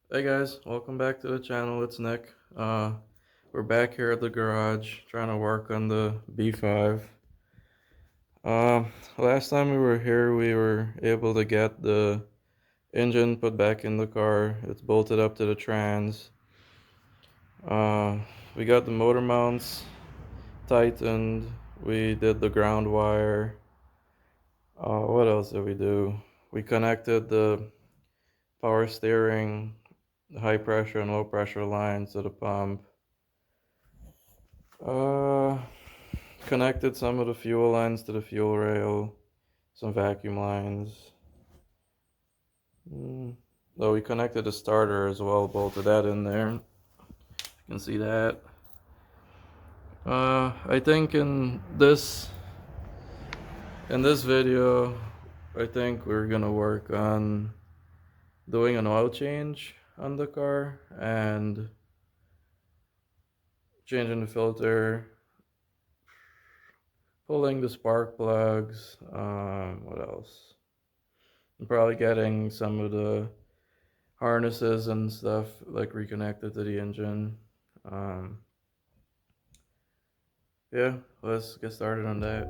Hey guys, welcome back to the channel. It's Nick. We're back here at the garage trying to work on the B5. Last time we were here, we were able to get the engine put back in the car. It's bolted up to the trans. Uh, we got the motor mounts tightened. We did the ground wire. What else did we do? We connected the power steering, high pressure and low pressure lines to the pump. Uh, Connected some of the fuel lines to the fuel rail, some vacuum lines. Oh, we connected the starter as well, bolted that in there. You can see that. I think in this video, I think we're gonna work on doing an oil change on the car and changing the filter, pulling the spark plugs. What else? I'm probably getting some of the harnesses and stuff like reconnected to the engine. Um, yeah, let's get started on that.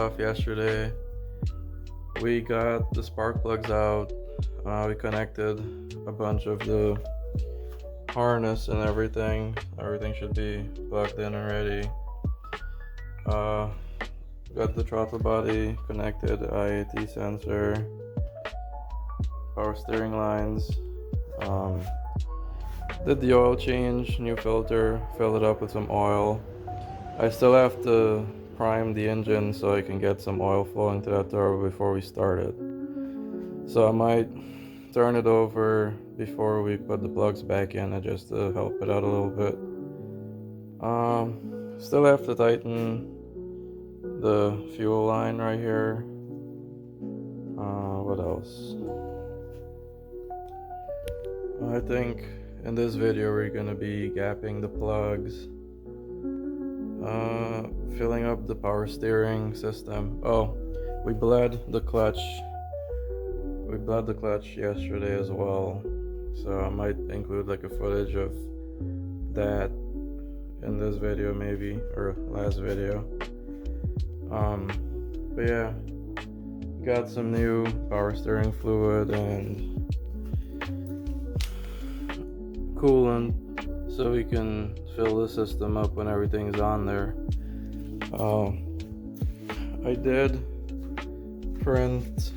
off yesterday. We got the spark plugs out. We connected a bunch of the harness and everything. Everything should be plugged in and ready. Got the throttle body connected, IAT sensor, power steering lines. Did the oil change, new filter, fill it up with some oil. I still have to prime the engine so I can get some oil flowing to that turbo before we start it. So I might turn it over before we put the plugs back in just to help it out a little bit. Still have to tighten the fuel line right here. What else? I think in this video we're gonna be gapping the plugs, filling up the power steering system. Oh, we bled the clutch. We bled the clutch yesterday as well, so I might include like a footage of that in this video maybe, or last video. But yeah, got some new power steering fluid and coolant so we can fill the system up when everything's on there. I did print,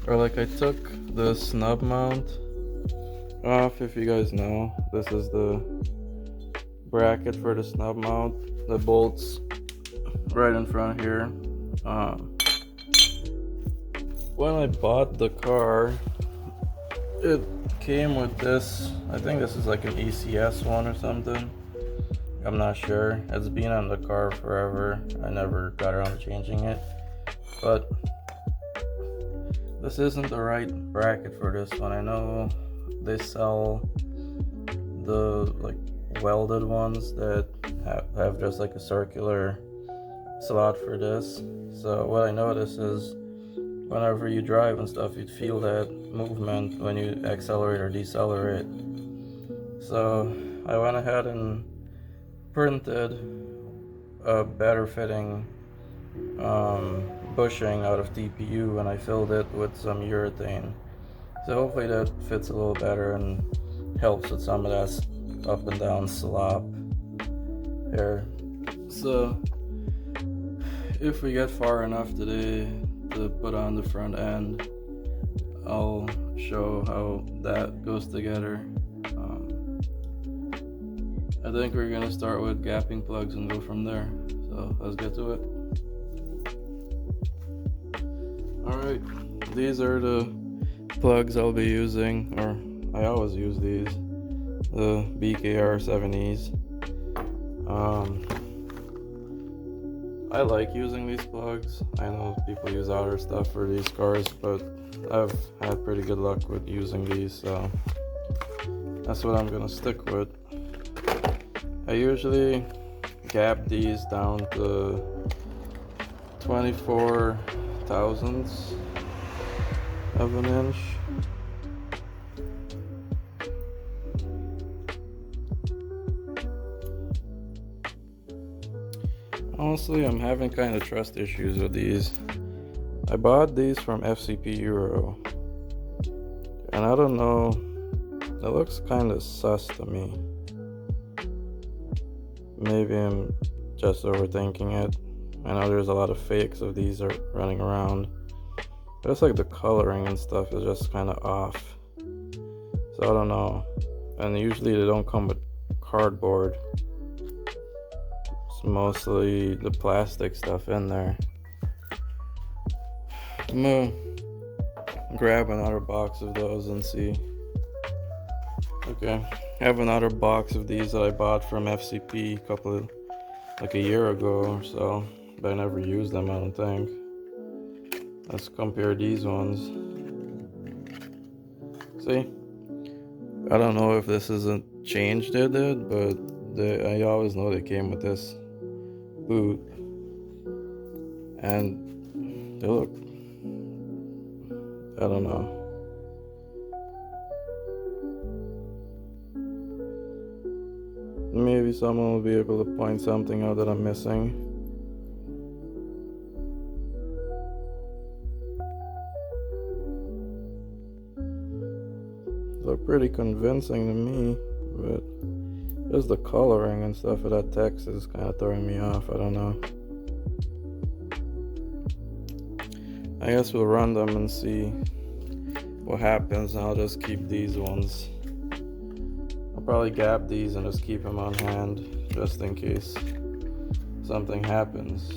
or like I took the snub mount off. If you guys know, this is the bracket for the snub mount, the bolts right in front here. When I bought the car, it came with this. I think this is like an ECS one or something. I'm not sure. It's been on the car forever. I never got around to changing it. But this isn't the right bracket for this one. I know they sell the like welded ones that have just like a circular slot for this. So what I noticed is whenever you drive and stuff, you'd feel that movement when you accelerate or decelerate. So I went ahead and printed a better fitting bushing out of TPU, and I filled it with some urethane. So hopefully that fits a little better and helps with some of that up and down slop here. So if we get far enough today to put on the front end, I'll show how that goes together. I think we're gonna start with gapping plugs and go from there. So let's get to it. Alright, these are the plugs I'll be using, or I always use these, the BKR 7Es. I like using these plugs. I know people use other stuff for these cars, but I've had pretty good luck with using these, so that's what I'm gonna stick with. I usually gap these down to 24 thousandths of an inch. Honestly, I'm having kind of trust issues with these. I bought these from FCP Euro, and I don't know, it looks kind of sus to me. Maybe I'm just overthinking it. I know there's a lot of fakes of these are running around, but it's like the coloring and stuff is just kind of off. So I don't know. And usually they don't come with cardboard. It's mostly the plastic stuff in there. I'm gonna grab another box of those and see. Okay, I have another box of these that I bought from FCP like a year ago or so, but I never used them, I don't think. Let's compare these ones. See, I don't know if this is a change they did, but I always know they came with this boot, and they look, I don't know. Maybe someone will be able to point something out that I'm missing. pretty convincing to me, but just the coloring and stuff of that text is kind of throwing me off. I don't know. I guess we'll run them and see what happens. I'll just keep these ones. I'll probably gap these and just keep them on hand just in case something happens.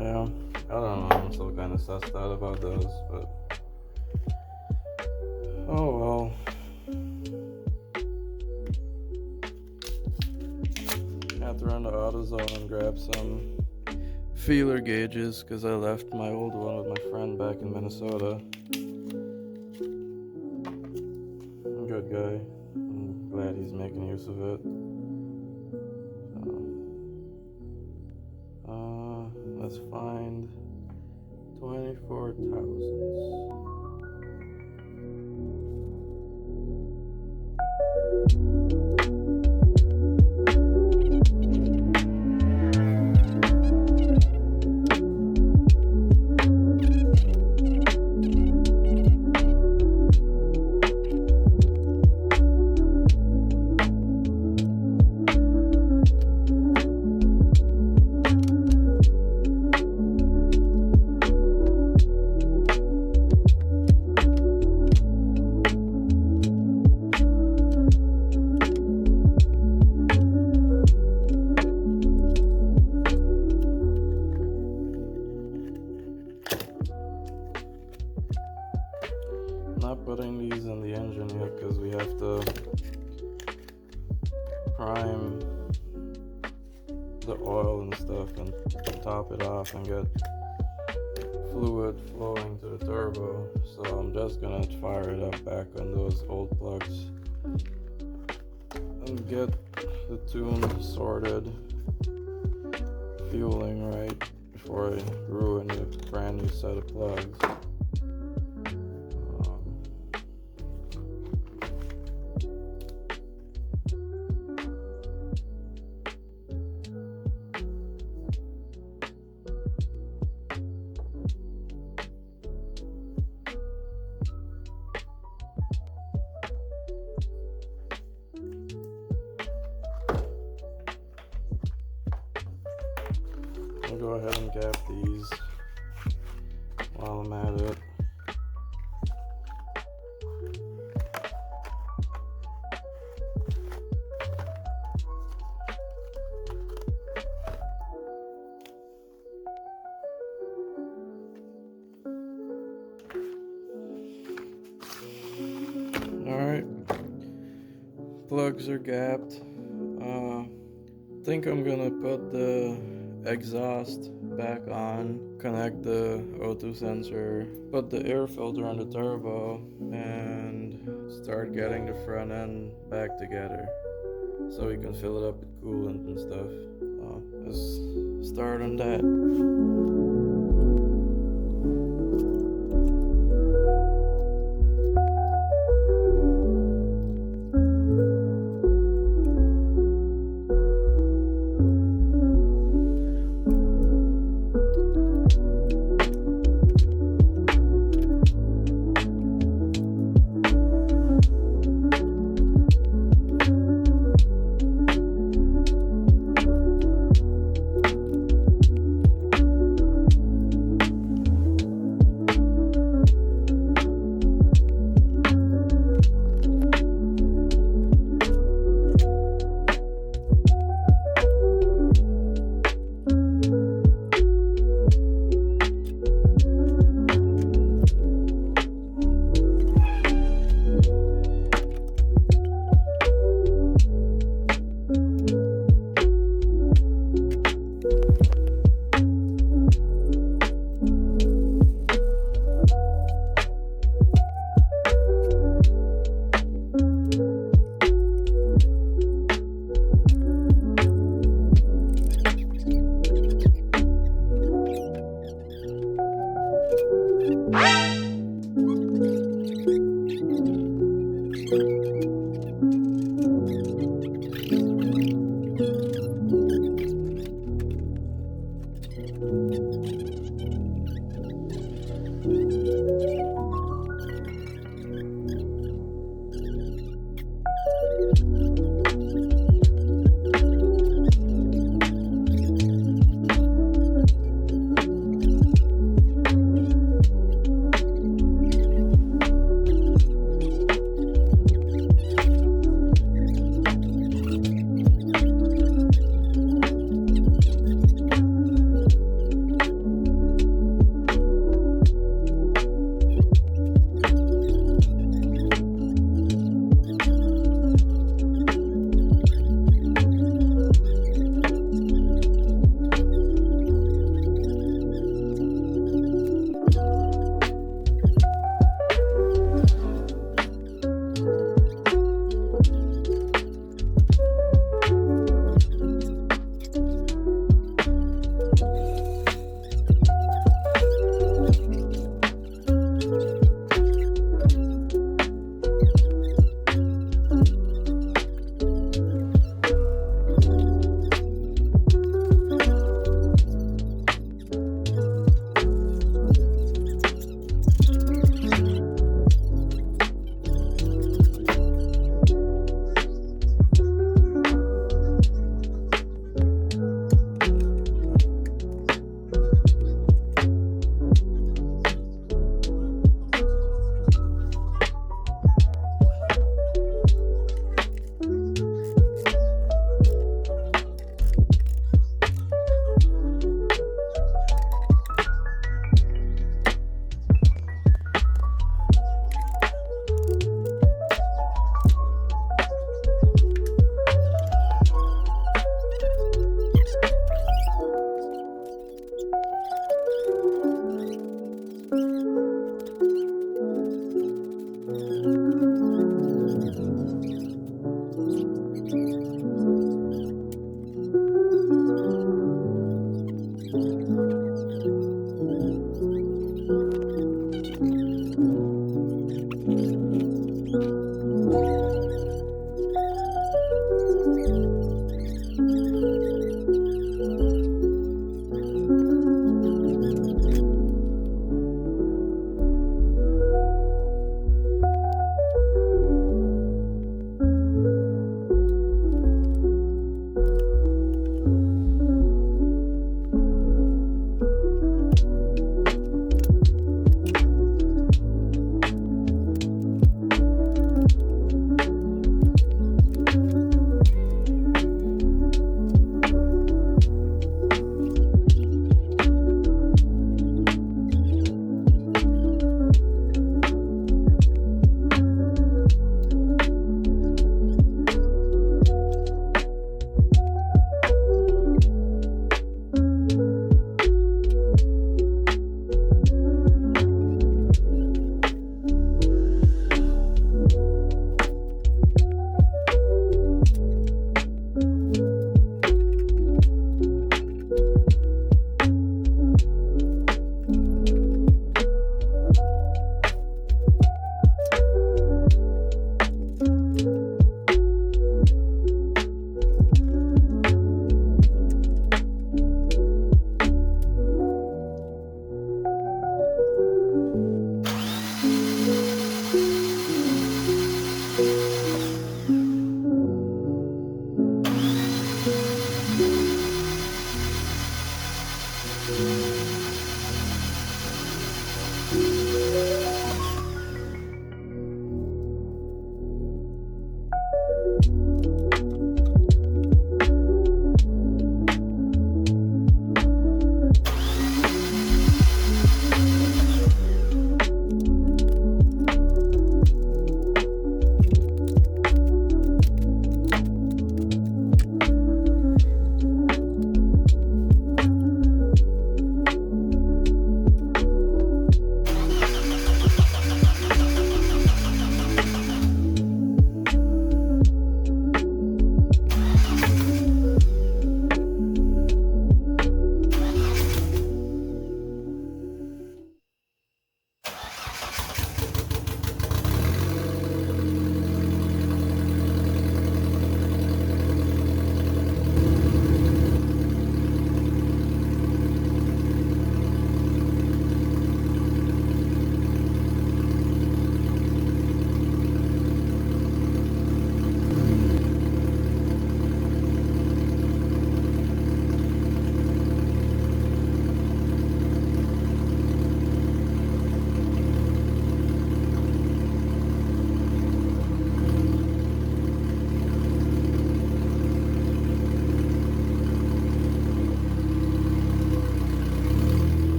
Yeah, I don't know. I'm still kind of sussed out about those, but oh well. I have to run to AutoZone and grab some feeler gauges because I left my old one with my friend back in Minnesota. Good guy. I'm glad he's making use of it. Let's find 24 thousandths. Not putting these in the engine yet because we have to prime the oil and stuff and top it off and get fluid flowing to the turbo. So I'm just gonna fire it up back on those old plugs and get the tune sorted, fueling right before I ruin a brand new set of plugs. I'll go ahead and gap these while I'm at it. Alright, plugs are gapped. I think I'm gonna put the exhaust back on, connect the O2 sensor, put the air filter on the turbo, and start getting the front end back together so we can fill it up with coolant and stuff. Let's start on that.